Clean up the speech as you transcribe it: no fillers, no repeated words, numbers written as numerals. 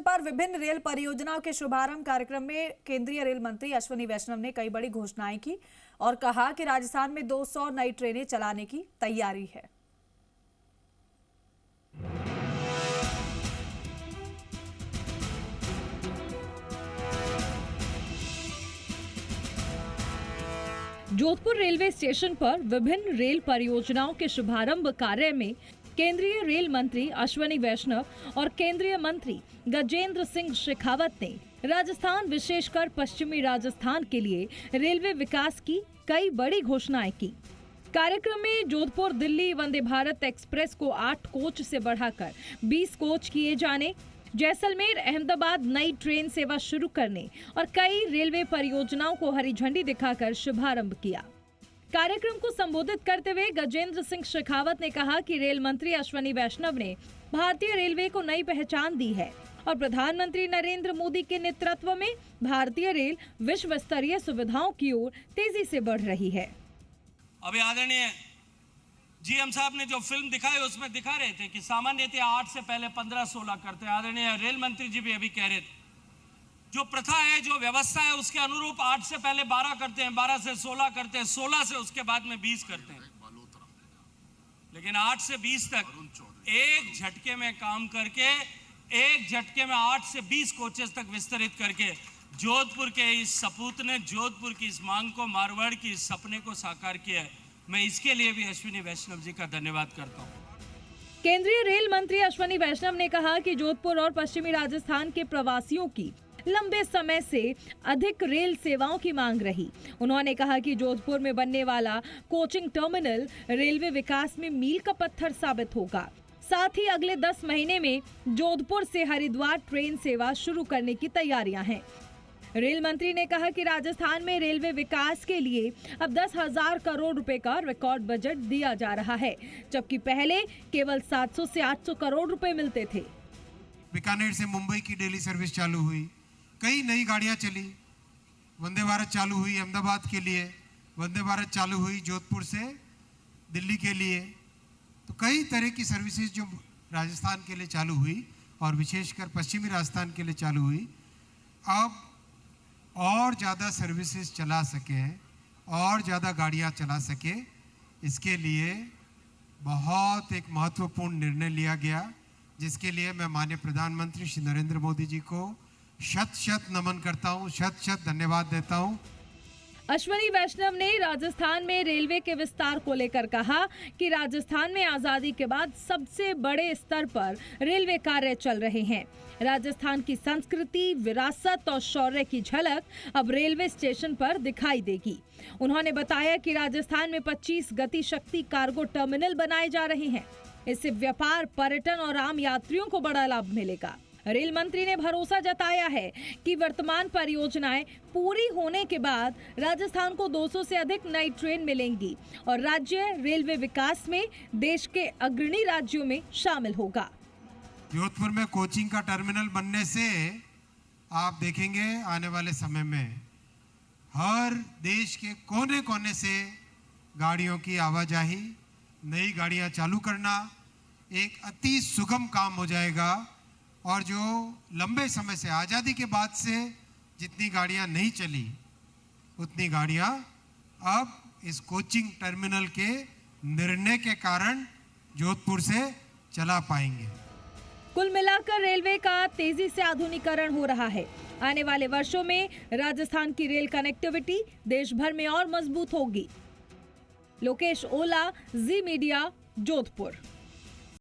पर विभिन्न रेल परियोजनाओं के शुभारंभ कार्यक्रम में केंद्रीय रेल मंत्री अश्विनी वैष्णव ने कई बड़ी घोषणाएं की और कहा कि राजस्थान में 200 नई ट्रेनें चलाने की तैयारी है। जोधपुर रेलवे स्टेशन पर विभिन्न रेल परियोजनाओं के शुभारंभ कार्य में केंद्रीय रेल मंत्री अश्विनी वैष्णव और केंद्रीय मंत्री गजेंद्र सिंह शेखावत ने राजस्थान विशेषकर पश्चिमी राजस्थान के लिए रेलवे विकास की कई बड़ी घोषणाएं की। कार्यक्रम में जोधपुर दिल्ली वंदे भारत एक्सप्रेस को 8 कोच से बढ़ाकर 20 कोच किए जाने, जैसलमेर अहमदाबाद नई ट्रेन सेवा शुरू करने और कई रेलवे परियोजनाओं को हरी झंडी दिखाकर शुभारंभ किया। कार्यक्रम को संबोधित करते हुए गजेंद्र सिंह शेखावत ने कहा कि रेल मंत्री अश्विनी वैष्णव ने भारतीय रेलवे को नई पहचान दी है और प्रधानमंत्री नरेंद्र मोदी के नेतृत्व में भारतीय रेल विश्व स्तरीय सुविधाओं की ओर तेजी से बढ़ रही है। अभी आदरणीय जीएम साहब ने जो फिल्म दिखाई उसमें दिखा रहे थे कि सामान्यतः 8 से पहले 15-16 करते हैं। आदरणीय रेल मंत्री जी भी अभी कह रहे थे जो प्रथा है, जो व्यवस्था है, उसके अनुरूप 8 से पहले 12 करते हैं, 12 से 16 करते हैं, 16 से उसके बाद में 20 करते हैं, लेकिन 8 से 20 तक एक झटके में काम करके एक झटके में 8 से 20 कोचेस तक विस्तरित करके जोधपुर के इस सपूत ने जोधपुर की इस मांग को, मारवाड़ की इस सपने को साकार किया है। मैं इसके लिए भी अश्विनी वैष्णव जी का धन्यवाद करता हूँ। केंद्रीय रेल मंत्री अश्विनी वैष्णव ने कहा कि जोधपुर और पश्चिमी राजस्थान के प्रवासियों की लंबे समय से अधिक रेल सेवाओं की मांग रही। उन्होंने कहा कि जोधपुर में बनने वाला कोचिंग टर्मिनल रेलवे विकास में मील का पत्थर साबित होगा। साथ ही अगले 10 महीने में जोधपुर से हरिद्वार ट्रेन सेवा शुरू करने की तैयारियां हैं। रेल मंत्री ने कहा कि राजस्थान में रेलवे विकास के लिए अब 10,000 करोड़ रुपए का रिकॉर्ड बजट दिया जा रहा है, जबकि पहले केवल 700 से 800 करोड़ रुपए मिलते थे। बीकानेर से मुंबई की डेली सर्विस चालू हुई, कई नई गाड़ियां चली, वंदे भारत चालू हुई अहमदाबाद के लिए, वंदे भारत चालू हुई जोधपुर से दिल्ली के लिए, तो कई तरह की सर्विसेज जो राजस्थान के लिए चालू हुई और विशेषकर पश्चिमी राजस्थान के लिए चालू हुई। अब और ज़्यादा सर्विसेज चला सके और ज़्यादा गाड़ियां चला सके, इसके लिए बहुत एक महत्वपूर्ण निर्णय लिया गया, जिसके लिए मैं माननीय प्रधानमंत्री श्री नरेंद्र मोदी जी को शत नमन करता हूँ, शत धन्यवाद देता हूँ। अश्विनी वैष्णव ने राजस्थान में रेलवे के विस्तार को लेकर कहा कि राजस्थान में आजादी के बाद सबसे बड़े स्तर पर रेलवे कार्य चल रहे हैं। राजस्थान की संस्कृति, विरासत और शौर्य की झलक अब रेलवे स्टेशन पर दिखाई देगी। उन्होंने बताया कि राजस्थान में 25 गति शक्ति कार्गो टर्मिनल बनाए जा रहे हैं। इससे व्यापार, पर्यटन और आम यात्रियों को बड़ा लाभ मिलेगा। रेल मंत्री ने भरोसा जताया है कि वर्तमान परियोजनाएं पूरी होने के बाद राजस्थान को 200 से अधिक नई ट्रेन मिलेंगी और राज्य रेलवे विकास में देश के अग्रणी राज्यों में शामिल होगा। जोधपुर में कोचिंग का टर्मिनल बनने से आप देखेंगे आने वाले समय में हर देश के कोने कोने से गाड़ियों की आवाजाही, नई गाड़ियां चालू करना एक अति सुगम काम हो जाएगा। और जो लंबे समय से आज़ादी के बाद से जितनी गाड़ियां नहीं चली, उतनी गाड़ियां अब इस कोचिंग टर्मिनल के निर्णय के कारण जोधपुर से चला पाएंगे। कुल मिलाकर रेलवे का तेजी से आधुनिकीकरण हो रहा है। आने वाले वर्षों में राजस्थान की रेल कनेक्टिविटी देश भर में और मजबूत होगी। लोकेश ओला, जी मीडिया, जोधपुर।